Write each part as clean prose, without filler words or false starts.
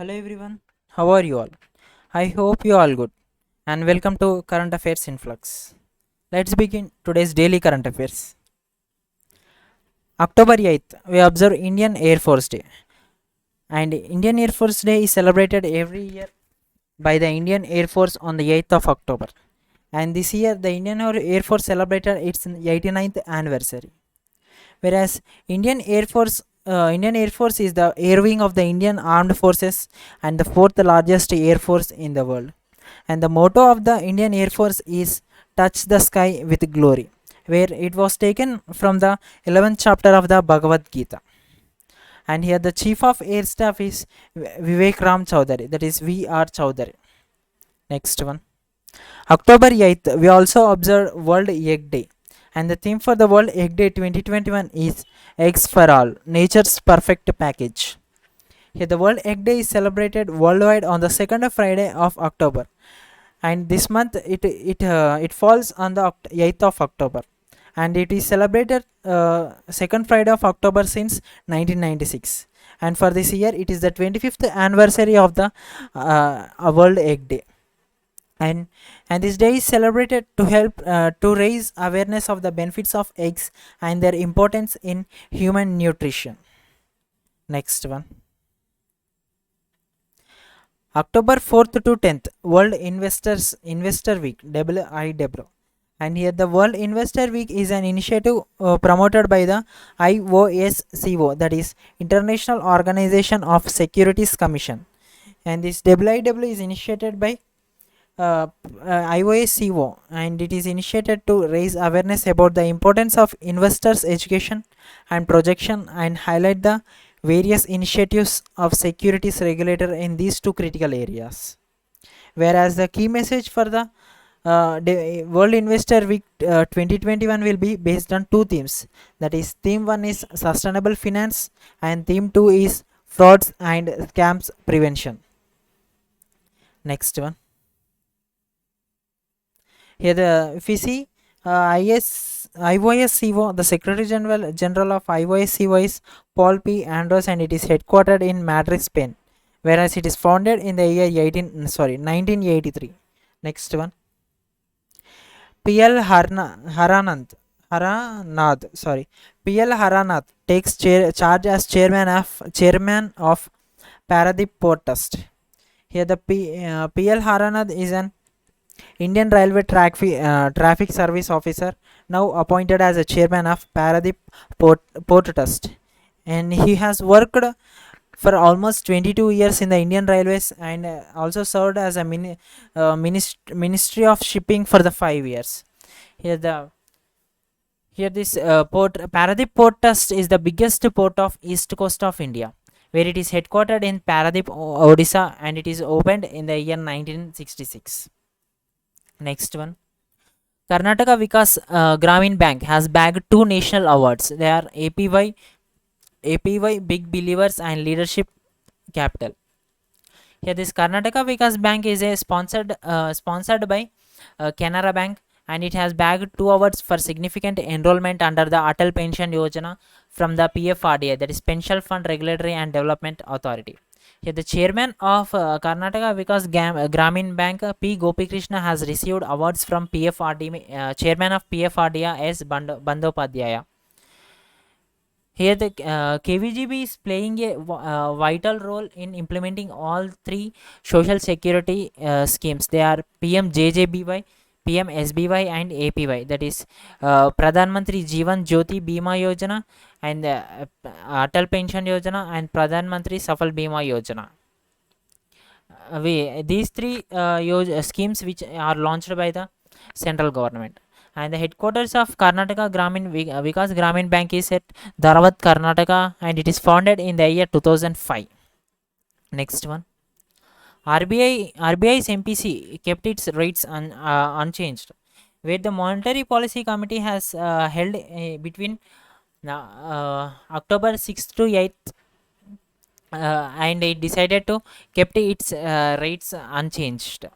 Hello everyone, how are you all? I hope you all good and welcome to Current Affairs Influx. Let's begin today's daily current affairs. October 8th, we observe Indian Air Force Day, and Indian Air Force Day is celebrated every year by the Indian Air Force on the 8th of October. And this year, the Indian Air Force celebrated its 89th anniversary. Whereas Indian Air Force is the air wing of the Indian Armed Forces and the fourth largest air force in the world. And the motto of the Indian Air Force is Touch the Sky with Glory, where it was taken from the 11th chapter of the Bhagavad Gita. And here the Chief of Air Staff is Vivek Ram Chaudhary, that is VR Chaudhary. Next one. October 8th, we also observe World Egg Day. And the theme for the World Egg Day 2021 is Eggs for All, Nature's Perfect Package. Here, the World Egg Day is celebrated worldwide on the second Friday of October, and this month it falls on the 8th of October, and it is celebrated second Friday of October since 1996. And for this year, it is the 25th anniversary of the World Egg Day, and this day is celebrated to help to raise awareness of the benefits of eggs and their importance in human nutrition. Next one. October 4th to 10th, World Investor Week, WIW. And here the World Investor Week is an initiative promoted by the IOSCO, that is International Organization of Securities Commission. And this WIW is initiated by IOSCO, and it is initiated to raise awareness about the importance of investors' education and projection and highlight the various initiatives of securities regulator in these two critical areas. Whereas the key message for the World Investor Week 2021 will be based on two themes. That is, theme 1 is sustainable finance, and theme 2 is frauds and scams prevention. Next one. Here, if we see IOSCO, the Secretary General of IOSCO is Paul P. Andros, and it is headquartered in Madrid, Spain, whereas it is founded in the year 1983. Next one. PL Haranath, PL Haranath takes charge as chairman of Paradip Port Trust. Here, the PL Haranath is an Indian Railway Traffic Service Officer, now appointed as a chairman of Paradip Port Trust, and he has worked for almost 22 years in the Indian Railways, and also served as a Ministry of Shipping for the 5 years. Here this Paradip Port Trust is the biggest port of east coast of India, where it is headquartered in Paradip, Odisha, and it is opened in the year 1966. Next one. Karnataka Vikas Gramin Bank has bagged two national awards. They are APY Big Believers and Leadership Capital. Here, this Karnataka Vikas Bank is a sponsored by Canara Bank, and it has bagged two awards for significant enrollment under the Atal Pension Yojana from the PFRDA, that is Pension Fund Regulatory and Development Authority. Here, the chairman of Karnataka Vikas Gramin Bank, P. Gopikrishna, has received awards from PFRDA, chairman of PFRDA S. Bandopadhyaya. Here, the KVGB is playing a vital role in implementing all three social security schemes. They are PMJJBY, PMSBY, and APY. That is Pradhan Mantri Jeevan Jyoti Bima Yojana, and Atal Pension Yojana, and Pradhan Mantri Safal Bima Yojana. These three schemes which are launched by the central government. And the headquarters of Karnataka Vikas Gramin Bank is at Dharawat, Karnataka, and it is founded in the year 2005. Next one. RBI's MPC kept its rates unchanged, where the Monetary Policy Committee has held between October 6th to 8th, and it decided to kept its rates unchanged.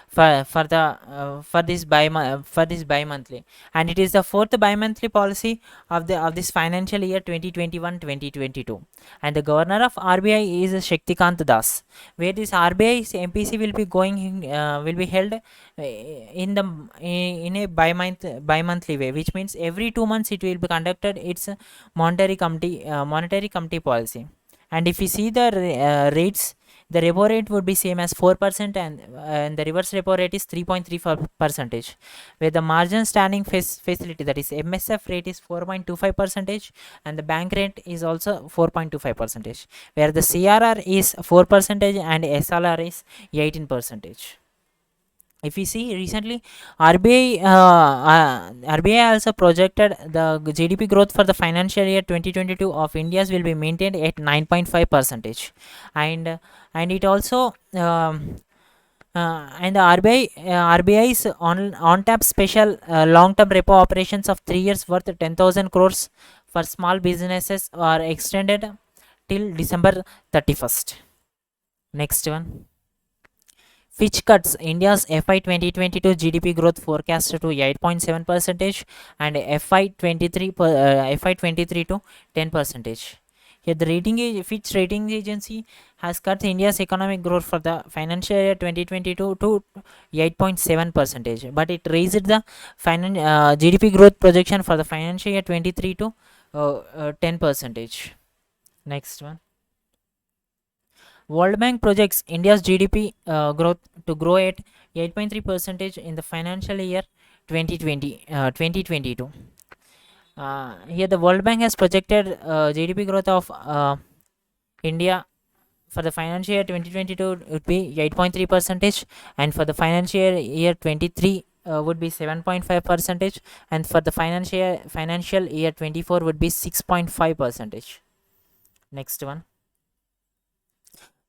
for this bi-monthly, and it is the fourth bi-monthly policy of this financial year 2021-2022. And the governor of RBI is Shaktikant Das, where this RBI's MPC will be will be held in the in a bi-monthly way, which means every 2 months it will be conducted its monetary committee policy. And if we see the rates, the repo rate would be same as 4%, and the reverse repo rate is 3.34 percentage, where the margin standing facility, that is MSF rate, is 4.25 percentage, and the bank rate is also 4.25 percentage, where the CRR is 4 percentage and SLR is 18 percentage. If we see recently, RBI also projected the GDP growth for the financial year 2022 of India's will be maintained at 9.5 percentage, and it also and the RBI's on tap special long term repo operations of 3 years worth 10,000 crores for small businesses are extended till December 31st. Next one. Fitch cuts India's FY 2022 GDP growth forecast to 8.7 percentage and FY 23 to 10 percentage. Here, the Fitch rating agency has cut India's economic growth for the financial year 2022 to 8.7 percentage, but it raised the GDP growth projection for the financial year 23 to 10 percentage. Next one. World Bank projects India's GDP growth to grow at 8.3 percentage in the financial year 2022. Here, the World Bank has projected GDP growth of India for the financial year 2022 would be 8.3 percentage, and for the financial year 23 would be 7.5 percentage, and for the financial year 24 would be 6.5 percentage. Next one.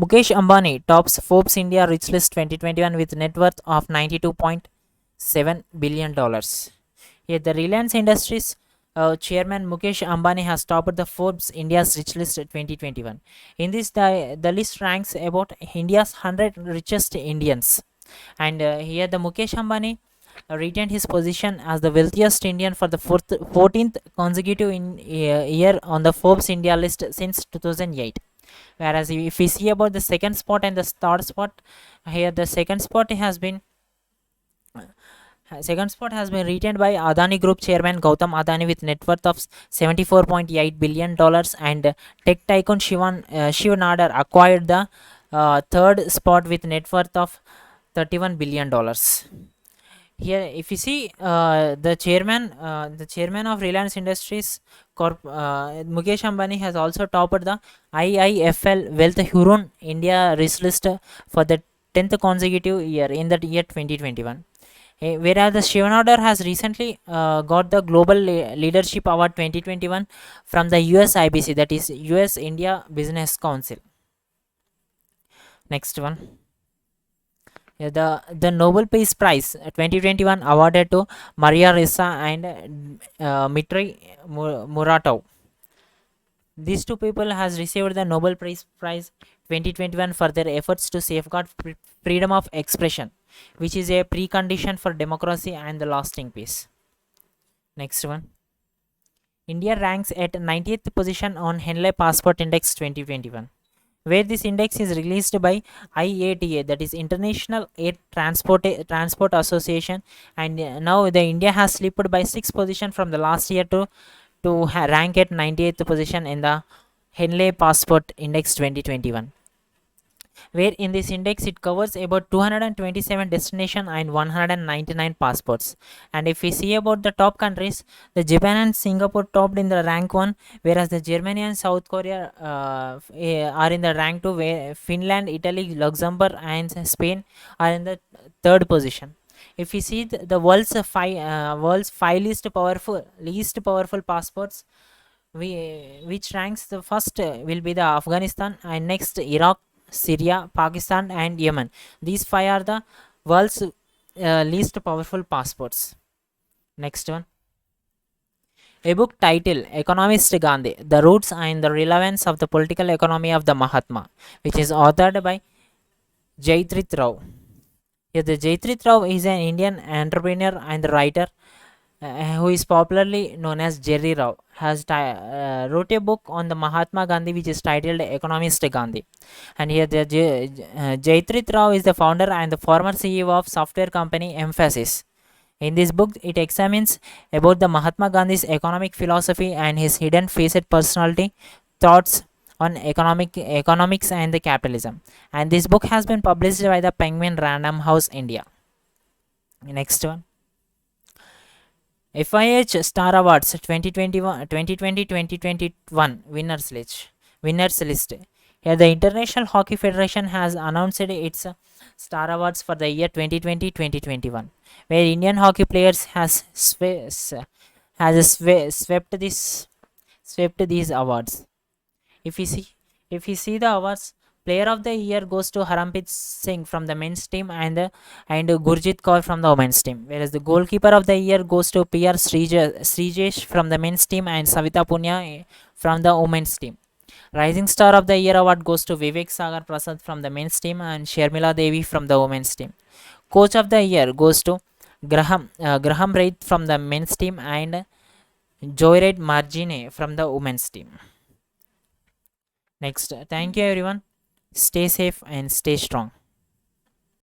Mukesh Ambani tops Forbes India Rich List 2021 with net worth of $92.7 billion. Here, the Reliance Industries chairman Mukesh Ambani has topped the Forbes India's Rich List 2021. In this, the list ranks about India's 100 richest Indians. And here, the Mukesh Ambani retained his position as the wealthiest Indian for the 14th consecutive year on the Forbes India list since 2008. Whereas if we see about the second spot and the third spot, here the second spot has been retained by Adani Group chairman Gautam Adani with net worth of $74.8 billion, and tech tycoon Shiv Nadar acquired the third spot with net worth of $31 billion. Here, if you see the chairman of Reliance Industries Mukesh Ambani has also topped the IIFL Wealth Huron India Rich List for the 10th consecutive year in the year 2021. Whereas the Shiv Nadar has recently got the Global Leadership Award 2021 from the US IBC, that is US India Business Council. Next one. The Nobel Peace Prize 2021 awarded to Maria Ressa and Dmitry Muratov. These two people has received the Nobel Peace Prize 2021 for their efforts to safeguard freedom of expression, which is a precondition for democracy and the lasting peace. Next one. India ranks at 90th position on Henley Passport Index 2021, where this index is released by IATA, that is International Air Transport Association, and now the India has slipped by 6th position from the last year to rank at 98th position in the Henley Passport Index 2021, where in this index it covers about 227 destinations and 199 passports. And if we see about the top countries, the Japan and Singapore topped in the rank 1, whereas the Germany and South Korea are in the rank 2, where Finland, Italy, Luxembourg and Spain are in the 3rd position. If we see the world's five least powerful passports, which ranks the first will be the Afghanistan, and next Iraq, Syria, Pakistan and Yemen. These 5 are the world's least powerful passports. Next one. A book titled Economist Gandhi, The Roots and the Relevance of the Political Economy of the Mahatma, which is authored by Jayatrit Rao. Here, the Jaitrit Rao is an Indian entrepreneur and writer who is popularly known as Jerry Rao, has wrote a book on the Mahatma Gandhi which is titled Economist Gandhi. And here the Jaitrit Rao is the founder and the former CEO of software company Emphasis. In this book, it examines about the Mahatma Gandhi's economic philosophy and his hidden facet personality, thoughts on economics and the capitalism. And this book has been published by the Penguin Random House India. Next one. FIH Star Awards 2021 winners list. Here, the International Hockey Federation has announced its Star Awards for the year 2020-2021, where Indian hockey players swept these awards. If we see the awards, Player of the Year goes to Harmanpreet Singh from the men's team and Gurjit Kaur from the women's team. Whereas the Goalkeeper of the Year goes to PR Srijesh from the men's team and Savita Punya from the women's team. Rising Star of the Year award goes to Vivek Sagar Prasad from the men's team and Sharmila Devi from the women's team. Coach of the Year goes to Graham Reid from the men's team and Joyride Margine from the women's team. Next, thank you everyone. Stay safe and stay strong.